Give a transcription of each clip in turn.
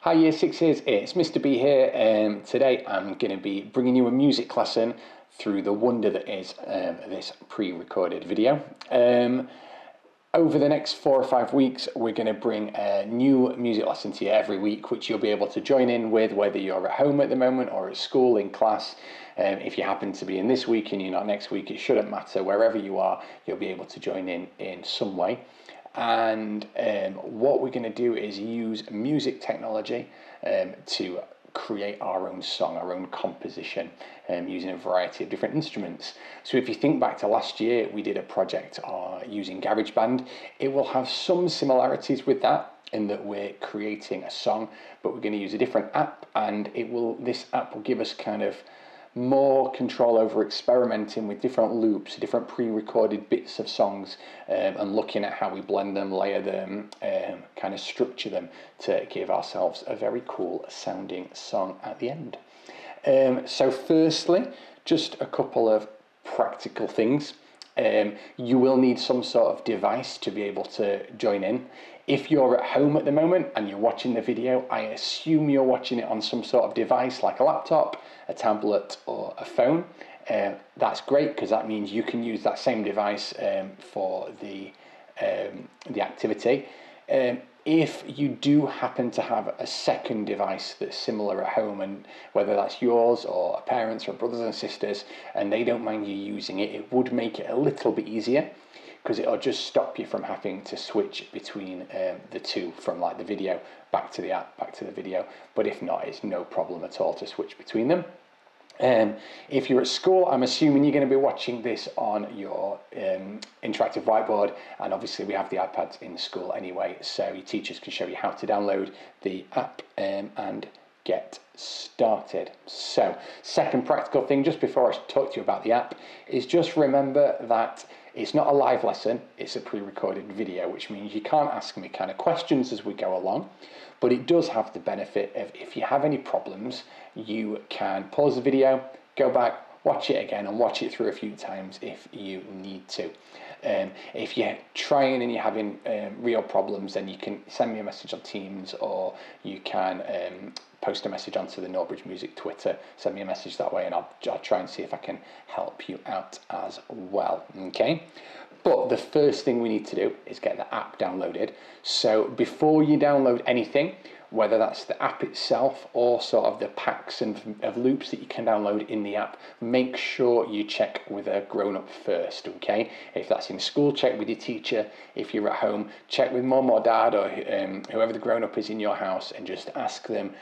Hi Year Sixes, it's Mr. B here, and today I'm going to be bringing you a music lesson through the wonder that is this pre-recorded video. Over the next 4 or 5 weeks, we're going to bring a new music lesson to you every week, which you'll be able to join in with, whether you're at home at the moment or at school in class. If you happen to be in this week and you're not next week, it shouldn't matter. Wherever you are, you'll be able to join in some way. And what we're going to do is use music technology to create our own song, our own composition, using a variety of different instruments. So if you think back to last year, we did a project using GarageBand. It will have some similarities with that in that we're creating a song, but we're going to use a different app, and this app will give us kind of more control over experimenting with different loops, different pre-recorded bits of songs, and looking at how we blend them, layer them, kind of structure them to give ourselves a very cool sounding song at the end. So firstly, just a couple of practical things. You will need some sort of device to be able to join in. If you're at home at the moment and you're watching the video, I assume you're watching it on some sort of device like a laptop, a tablet, or a phone. That's great because that means you can use that same device for the activity. If you do happen to have a second device that's similar at home, and whether that's yours or a parent's or brothers and sisters, and they don't mind you using it, it would make it a little bit easier because it'll just stop you from having to switch between the two, from like the video back to the app, back to the video. But if not, it's no problem at all to switch between them. If you're at school, I'm assuming you're going to be watching this on your interactive whiteboard, and obviously we have the iPads in school anyway, so your teachers can show you how to download the app and get started. So, second practical thing, just before I talk to you about the app, is just remember that it's not a live lesson, it's a pre-recorded video, which means you can't ask me kind of questions as we go along, but it does have the benefit of, if you have any problems, you can pause the video, go back, watch it again, and watch it through a few times if you need to. If you're trying and you're having real problems, then you can send me a message on Teams, or you can post a message onto the Norbridge Music Twitter, send me a message that way, and I'll try and see if I can help you out as well, okay? But the first thing we need to do is get the app downloaded. So before you download anything, whether that's the app itself or sort of the packs of loops that you can download in the app, make sure you check with a grown-up first, okay? If that's in school, check with your teacher. If you're at home, check with mum or dad, or whoever the grown-up is in your house, and just ask them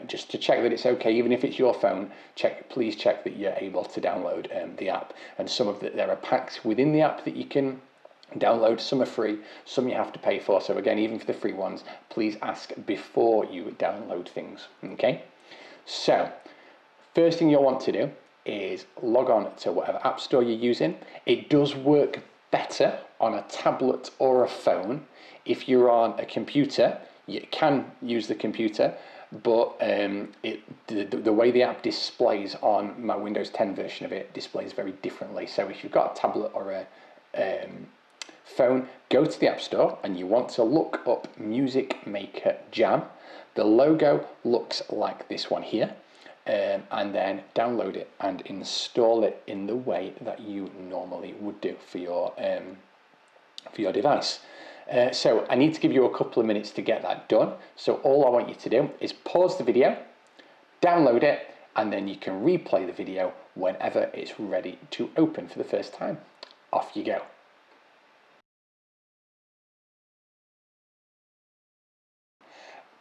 just to check that it's okay. Even if it's your phone, please check that you're able to download the app. And there are packs within the app that you can download. Some are free, some you have to pay for. So again, even for the free ones, please ask before you download things, okay? So first thing you'll want to do is log on to whatever app store you're using. It does work better on a tablet or a phone. If you're on a computer, you can use the computer, but the way the app displays on my Windows 10 version of it displays very differently. So if you've got a tablet or a phone, go to the App Store and you want to look up Music Maker Jam. The logo looks like this one here, and then download it and install it in the way that you normally would do for your device. So I need to give you a couple of minutes to get that done. So all I want you to do is pause the video, download it, and then you can replay the video whenever it's ready to open for the first time. Off you go.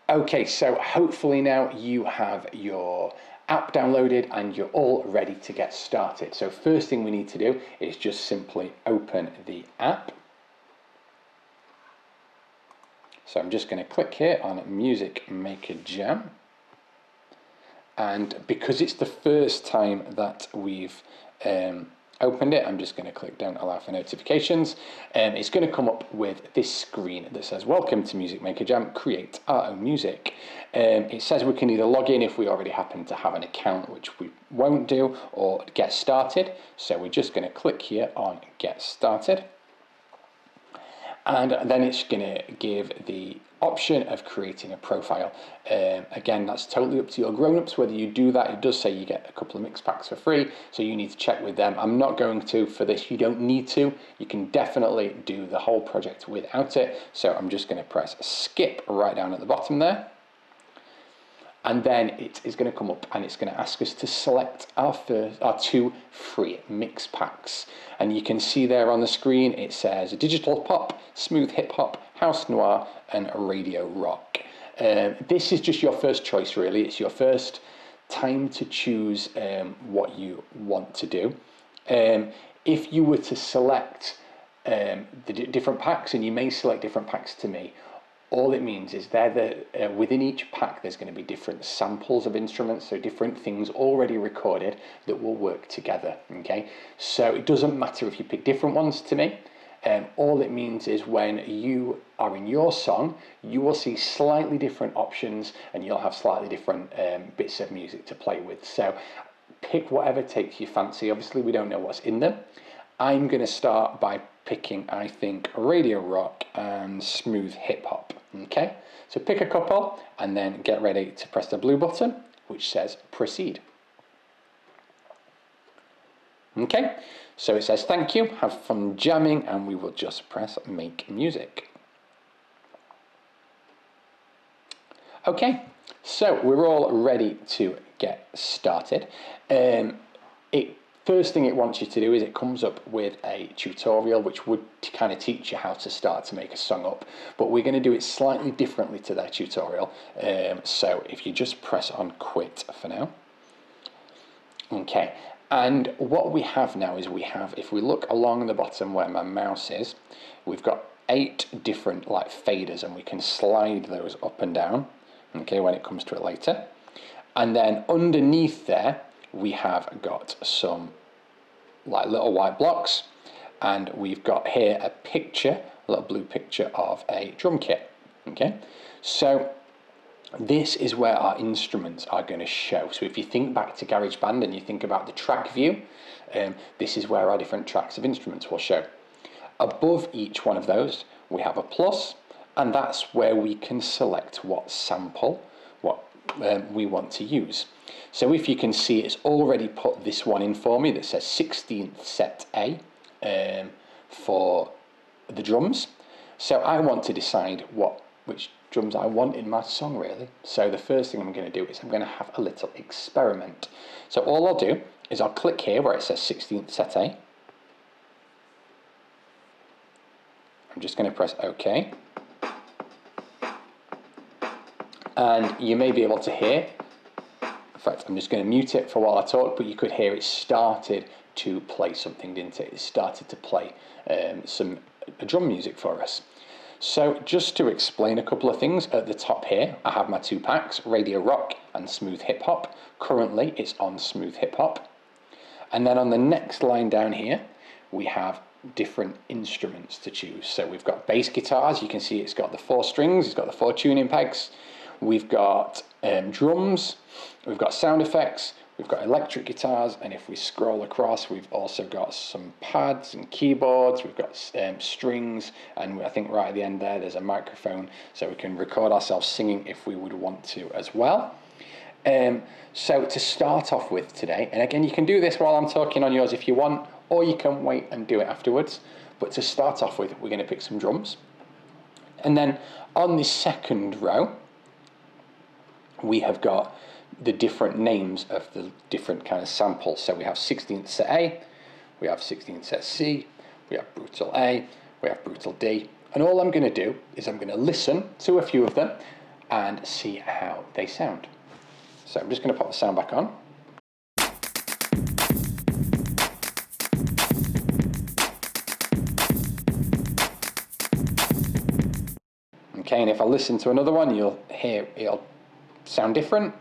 Okay, so hopefully now you have your app downloaded and you're all ready to get started. So first thing we need to do is just simply open the app. So I'm just going to click here on Music Maker Jam. And because it's the first time that we've opened it, I'm just going to click down allow for notifications, and it's going to come up with this screen that says welcome to Music Maker Jam, create our own music. It says we can either log in if we already happen to have an account, which we won't do, or get started. So we're just going to click here on get started. And then it's going to give the option of creating a profile. Again, that's totally up to your grown-ups whether you do that. It does say you get a couple of mix packs for free, so you need to check with them. I'm not going to for this. You don't need to. You can definitely do the whole project without it. So I'm just going to press skip right down at the bottom there. And then it is going to come up and it's going to ask us to select our two free mix packs. And you can see there on the screen it says digital pop, smooth hip hop, house noir, and radio rock. This is just your first choice, really. It's your first time to choose what you want to do. If you were to select the different packs, and you may select different packs to me, all it means is within each pack there's going to be different samples of instruments, so different things already recorded that will work together, okay? So it doesn't matter if you pick different ones to me. All it means is when you are in your song, you will see slightly different options and you'll have slightly different bits of music to play with. So pick whatever takes your fancy. Obviously we don't know what's in them. I'm going to start by picking, I think, radio rock and smooth hip hop. Okay, so pick a couple and then get ready to press the blue button, which says proceed. Okay, so it says thank you, have fun jamming, and we will just press make music. Okay, so we're all ready to get started. First thing it wants you to do is it comes up with a tutorial which would kind of teach you how to start to make a song up, but we're going to do it slightly differently to their tutorial. So if you just press on quit for now. Okay, and what we have now is if we look along the bottom where my mouse is, we've got 8 different like faders, and we can slide those up and down, okay, when it comes to it later. And then underneath there we have got some like little white blocks, and we've got here a picture, a little blue picture of a drum kit. Okay, so this is where our instruments are going to show. So if you think back to GarageBand and you think about the track view, this is where our different tracks of instruments will show. Above each one of those we have a plus, and that's where we can select what sample we want to use. So if you can see, it's already put this one in for me that says 16th set A for the drums. So I want to decide which drums I want in my song, really. So the first thing I'm going to do is I'm going to have a little experiment. So all I'll do is I'll click here where it says 16th set A. I'm just going to press OK. And you may be able to hear, in fact I'm just going to mute it for while I talk, but you could hear it started to play something, didn't it? It started to play some drum music for us. So just to explain a couple of things, at the top here I have my 2 packs, radio rock and smooth hip hop. Currently it's on smooth hip hop. And then on the next line down here we have different instruments to choose. So we've got bass guitars. You can see it's got the 4 strings, it's got the 4 tuning pegs. We've got drums, we've got sound effects, we've got electric guitars, and if we scroll across, we've also got some pads and keyboards, we've got strings, and I think right at the end there's a microphone, so we can record ourselves singing if we would want to as well. So to start off with today, and again you can do this while I'm talking on yours if you want, or you can wait and do it afterwards, but to start off with, we're going to pick some drums. And then on the second row, we have got the different names of the different kind of samples. So we have 16th set A, we have 16th set C, we have brutal A, we have brutal D. And all I'm going to do is I'm going to listen to a few of them and see how they sound. So I'm just going to pop the sound back on. Okay, and if I listen to another one, you'll hear it'll sound different.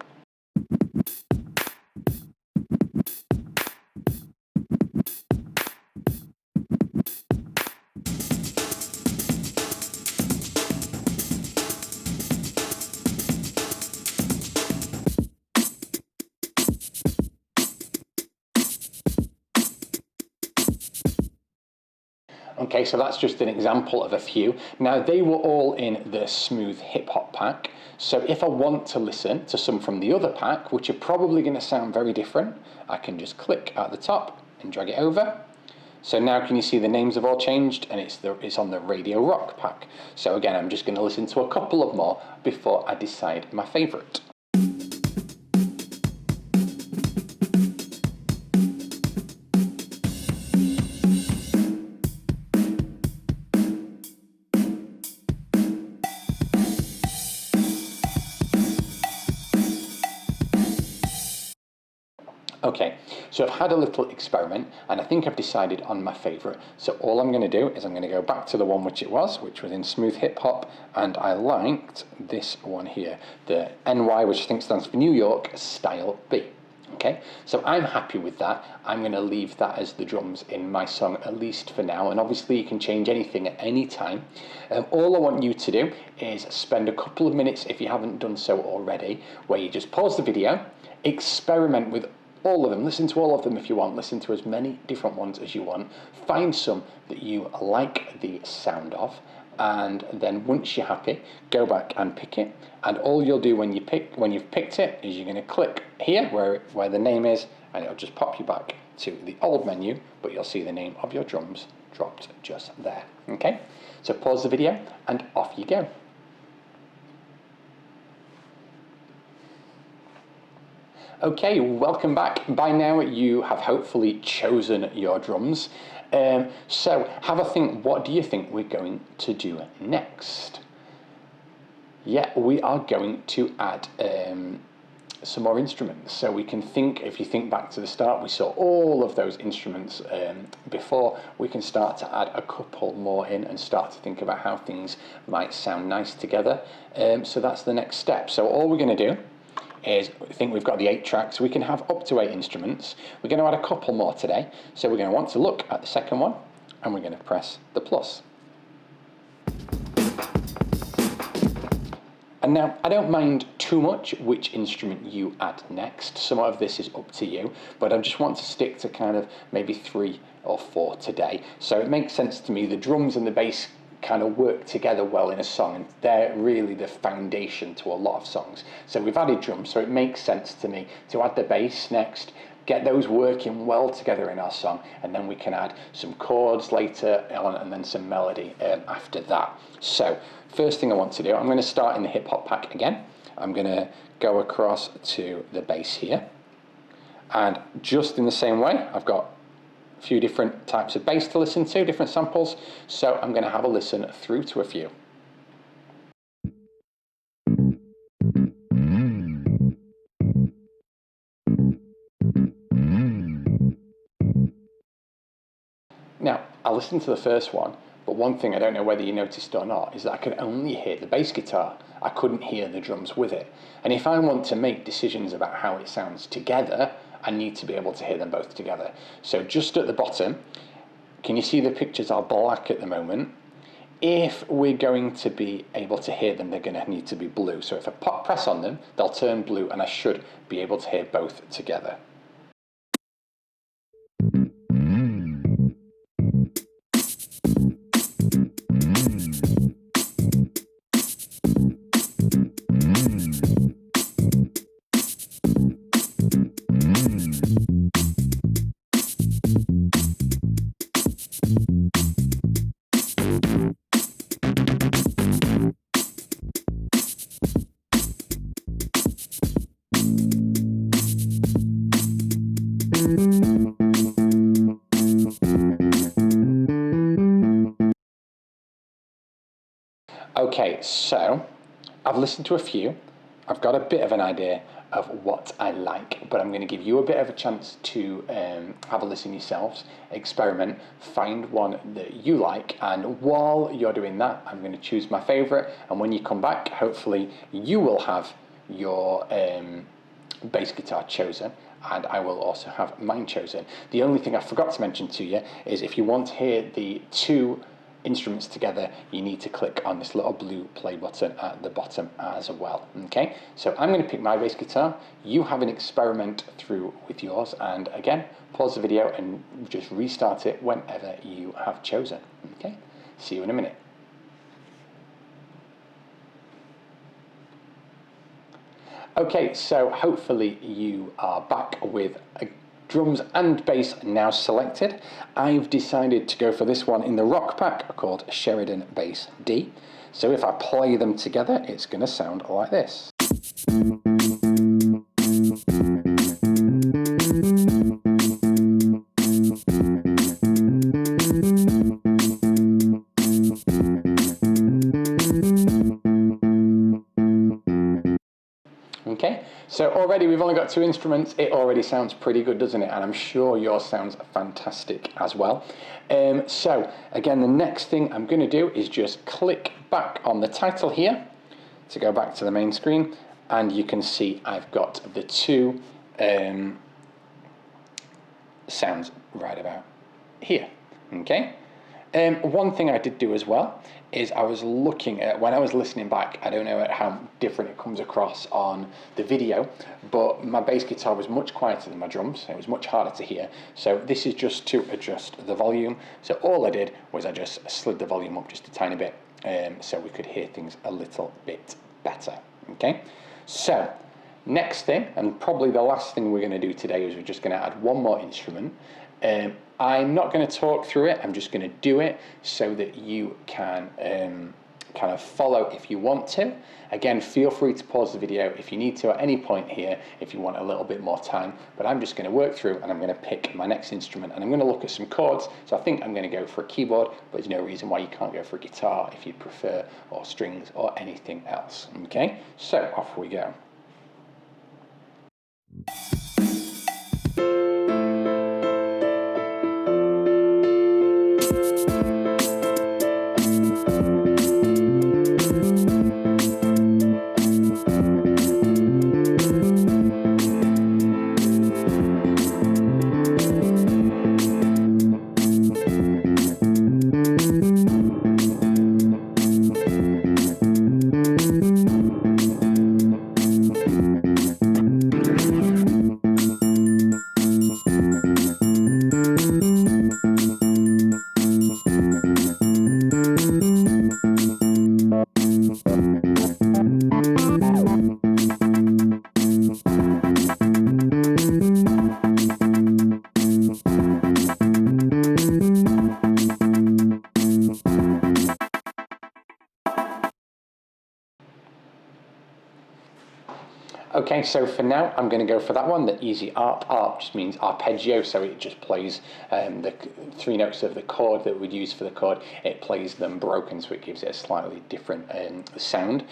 Okay, so that's just an example of a few. Now, they were all in the Smooth Hip Hop pack. So if I want to listen to some from the other pack, which are probably going to sound very different, I can just click at the top and drag it over. So now can you see the names have all changed, and it's on the Radio Rock pack. So again, I'm just going to listen to a couple of more before I decide my favourite. Okay, so I've had a little experiment and I think I've decided on my favourite. So all I'm going to do is I'm going to go back to the one which was in Smooth Hip Hop, and I liked this one here, the NY, which I think stands for New York Style B. Okay, so I'm happy with that. I'm going to leave that as the drums in my song, at least for now, and obviously you can change anything at any time. All I want you to do is spend a couple of minutes, if you haven't done so already, where you just pause the video, experiment with all of them, listen to all of them if you want, listen to as many different ones as you want, find some that you like the sound of, and then once you're happy, go back and pick it. And all you'll do when you've picked it is you're going to click here where the name is, and it'll just pop you back to the old menu, but you'll see the name of your drums dropped just there. Okay, so pause the video and off you go. Okay, welcome back. By now you have hopefully chosen your drums. So have a think, what do you think we're going to do next? Yeah, we are going to add some more instruments. So we can think, if you think back to the start, we saw all of those instruments before. We can start to add a couple more in and start to think about how things might sound nice together. So that's the next step. So all we're going to do is, I think we've got the 8 tracks, we can have up to 8 instruments. We're going to add a couple more today, so we're going to want to look at the second one, and we're going to press the plus. And now, I don't mind too much which instrument you add next. Some of this is up to you, but I just want to stick to kind of maybe 3 or 4 today. So it makes sense to me, the drums and the bass kind of work together well in a song, and they're really the foundation to a lot of songs. So we've added drums, so it makes sense to me to add the bass next, get those working well together in our song, and then we can add some chords later on and then some melody after that. So first thing I want to do, I'm going to start in the hip hop pack again. I'm going to go across to the bass here, and just in the same way, I've got a few different types of bass to listen to, different samples, so I'm going to have a listen through to a few. Now, I listened to the first one, but one thing I don't know whether you noticed or not is that I could only hear the bass guitar. I couldn't hear the drums with it. And if I want to make decisions about how it sounds together, I need to be able to hear them both together. So just at the bottom, can you see the pictures are black at the moment? If we're going to be able to hear them, they're going to need to be blue. So if I press on them, they'll turn blue, and I should be able to hear both together. Okay, so I've listened to a few. I've got a bit of an idea of what I like, but I'm going to give you a bit of a chance to have a listen yourselves, experiment, find one that you like, and while you're doing that, I'm going to choose my favourite, and when you come back, hopefully you will have your bass guitar chosen, and I will also have mine chosen. The only thing I forgot to mention to you is if you want to hear the 2 instruments together, you need to click on this little blue play button at the bottom as well. Okay, so I'm going to pick my bass guitar. You have an experiment through with yours, and again, pause the video and just restart it whenever you have chosen. Okay, see you in a minute. Okay, so hopefully you are back with drums and bass now selected. I've decided to go for this one in the rock pack called Sheridan Bass D. So if I play them together, it's going to sound like this. Okay, so already we've only got 2 instruments. It already sounds pretty good, doesn't it? And I'm sure yours sounds fantastic as well. So again, the next thing I'm going to do is just click back on the title here to go back to the main screen, and you can see I've got the 2 sounds right about here. Okay. One thing I did do as well is I was looking at, when I was listening back, I don't know how different it comes across on the video, but my bass guitar was much quieter than my drums. It was much harder to hear. So this is just to adjust the volume. So all I did was I just slid the volume up just a tiny bit so we could hear things a little bit better. Okay, so next thing, and probably the last thing we're going to do today, is we're just going to add one more instrument. I'm not going to talk through it, I'm just going to do it so that you can kind of follow if you want to. Again, feel free to pause the video if you need to at any point here if you want a little bit more time, but I'm just going to work through and I'm going to pick my next instrument and I'm going to look at some chords. So I think I'm going to go for a keyboard, but there's no reason why you can't go for a guitar if you prefer, or strings or anything else. Okay, so off we go. Okay, so for now, I'm going to go for that one, the easy ARP. ARP just means arpeggio, so it just plays the 3 notes of the chord that we'd use for the chord. It plays them broken, so it gives it a slightly different sound.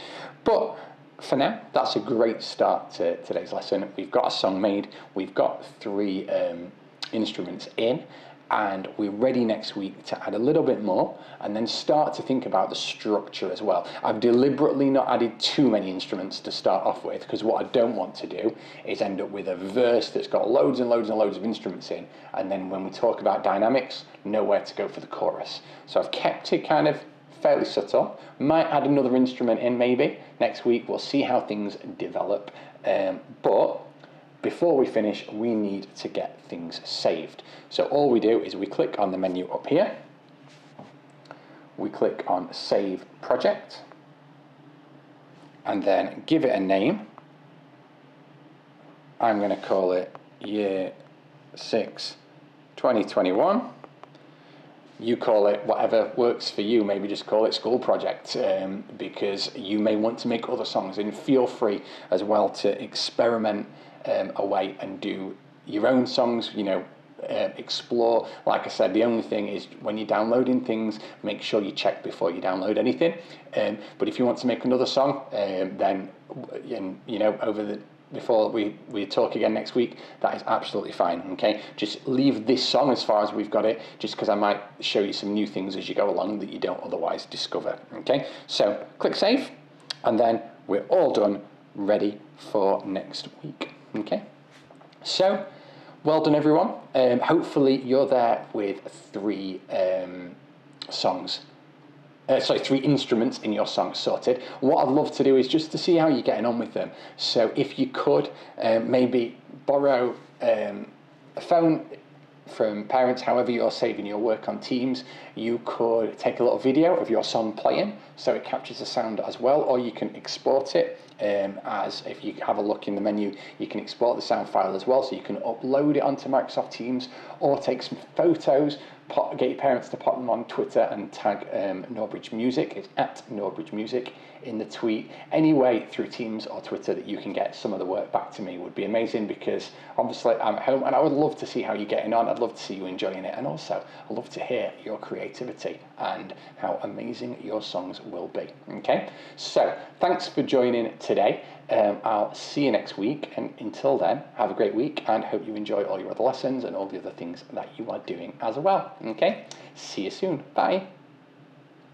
But for now, that's a great start to today's lesson. We've got a song made, we've got 3 instruments in, and we're ready next week to add a little bit more and then start to think about the structure as well. I've deliberately not added too many instruments to start off with, because what I don't want to do is end up with a verse that's got loads and loads and loads of instruments in, and then when we talk about dynamics, nowhere to go for the chorus. So I've kept it kind of fairly subtle. Might add another instrument in maybe next week. We'll see how things develop, but before we finish, we need to get things saved. So all we do is we click on the menu up here, we click on Save Project, and then give it a name. I'm going to call it Year 6 2021. You call it whatever works for you. Maybe just call it School Project, because you may want to make other songs, and feel free as well to experiment away and do your own songs, you know, explore. Like I said, the only thing is when you're downloading things, make sure you check before you download anything. But if you want to make another song, then, you know, before we talk again next week, that is absolutely fine. Okay, just leave this song as far as we've got it, just because I might show you some new things as you go along that you don't otherwise discover. Okay, so click save, and then we're all done, ready for next week. Okay, so well done everyone. Hopefully you're there with 3 songs three instruments in your song sorted. What I'd love to do is just to see how you're getting on with them. So if you could maybe borrow a phone from parents, however you're saving your work on Teams, you could take a little video of your song playing so it captures the sound as well, or you can export it as if you have a look in the menu, you can export the sound file as well, so you can upload it onto Microsoft Teams or take some photos, get your parents to pop them on Twitter and tag Norbridge Music. It's at Norbridge Music in the tweet. Any way through Teams or Twitter that you can get some of the work back to me would be amazing, because obviously I'm at home and I would love to see how you're getting on. I'd love to see you enjoying it, and also I'd love to hear your creativity and how amazing your songs will be. Okay, so thanks for joining today. I'll see you next week, and until then, have a great week and hope you enjoy all your other lessons and all the other things that you are doing as well. Okay, see you soon. Bye.